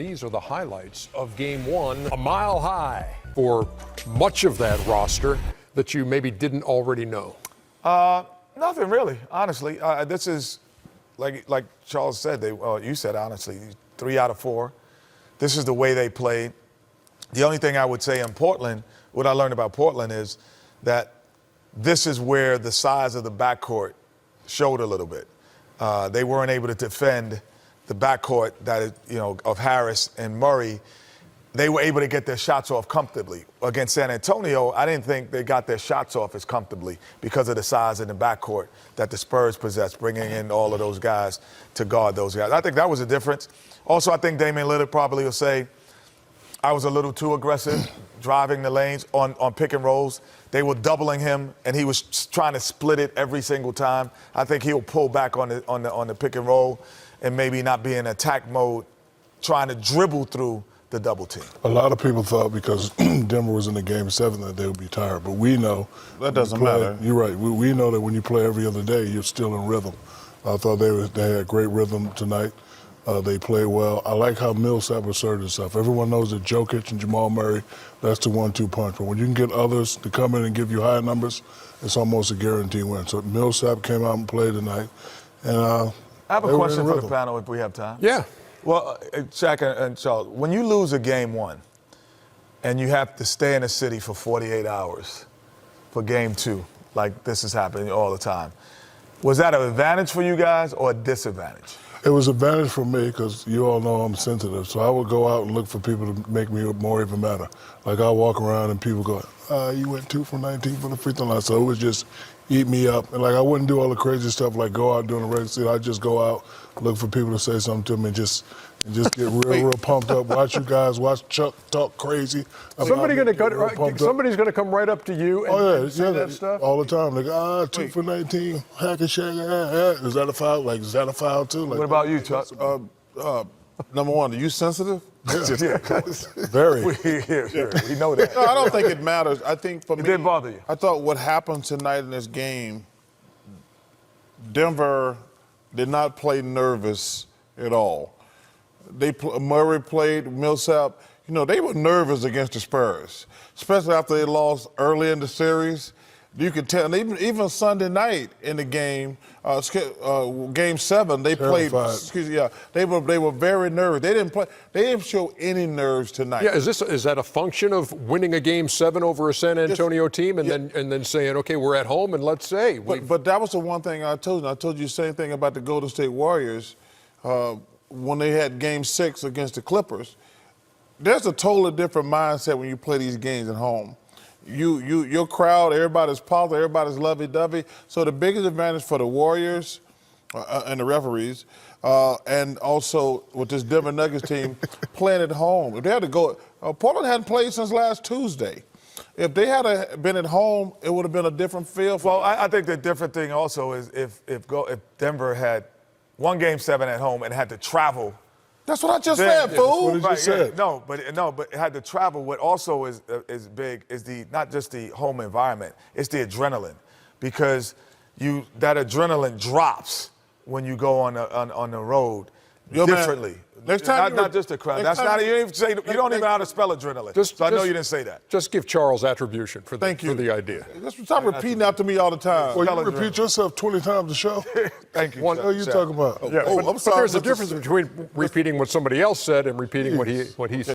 These are the highlights of Game 1, a mile high for much of that roster that you maybe didn't already know. Nothing really, honestly. This is, like Charles said, you said honestly, 3 out of 4. This is the way they played. The only thing I would say in Portland, what I learned about Portland is that this is where the size of the backcourt showed a little bit. They weren't able to defend the backcourt of Harris and Murray. They were able to get their shots off comfortably. Against San Antonio, I didn't think they got their shots off as comfortably because of the size of the backcourt that the Spurs possessed, bringing in all of those guys to guard those guys. I think that was a difference. Also, I think Damian Lillard probably will say, I was a little too aggressive driving the lanes on pick and rolls. They were doubling him, and he was trying to split it every single time. I think he'll pull back on the pick and roll and maybe not be in attack mode, trying to dribble through the double team. A lot of people thought because Denver was in the Game 7 that they would be tired, but we know that doesn't matter. You're right. We know that when you play every other day, you're still in rhythm. I thought they had great rhythm tonight. They played well. I like how Millsap asserted himself. Everyone knows that Jokic and Jamal Murray, that's the 1-2 punch. But when you can get others to come in and give you high numbers, it's almost a guaranteed win. So Millsap came out and played tonight. And I have a question for the panel if we have time. Yeah. Well, Shaq and Charles, when you lose a Game 1 and you have to stay in a city for 48 hours for Game 2, like this is happening all the time, was that an advantage for you guys or a disadvantage? It was an advantage for me because you all know I'm sensitive. So I would go out and look for people to make me more even better. Like I walk around and people go, you went 2 for 19 for the free throw line. So it was just eat me up. And like I wouldn't do all the crazy stuff like go out during the regular season. I'd just go out, look for people to say something to me and just get real pumped up. Watch you guys, watch Chuck talk crazy. Somebody's going to come right up to you and say that stuff? All the time. Like, 2 for 19, hack and shack. Is that a foul? Like, is that a foul too? Like, what about you, Chuck? Number one, are you sensitive? Yeah. Very. We know that. No, I don't think it matters. I think for me, it didn't bother you. I thought what happened tonight in this game, Denver did not play nervous at all. Murray played, Millsap. You know, they were nervous against the Spurs, especially after they lost early in the series. You could tell, and even Sunday night in the game, Game 7, they played. They were very nervous. They didn't show any nerves tonight. Yeah, is that a function of winning a Game 7 over a San Antonio team and then saying, okay, we're at home and let's say. But that was the one thing I told you. I told you the same thing about the Golden State Warriors when they had Game 6 against the Clippers. There's a totally different mindset when you play these games at home. Your crowd, everybody's positive, everybody's lovey-dovey. So the biggest advantage for the Warriors and the referees, and also with this Denver Nuggets team playing at home. If they had to go, Portland hadn't played since last Tuesday. If they had been at home, it would have been a different feel. Well, I think the different thing also is if Denver had won Game 7 at home and had to travel. That's what I just said, fool. That's what he just said. No, but it had to travel. What also is big is not just the home environment, it's the adrenaline, because that adrenaline drops when you go on the road differently. Next time not just the crowd. That's not you don't even know how to spell adrenaline. So I know you didn't say that. Just give Charles attribution for the idea. Stop repeating that to me all the time. Well, you repeat yourself 20 times a show. Thank you. What are you talking about? Yeah, but there's a difference between repeating what somebody else said and repeating what he said.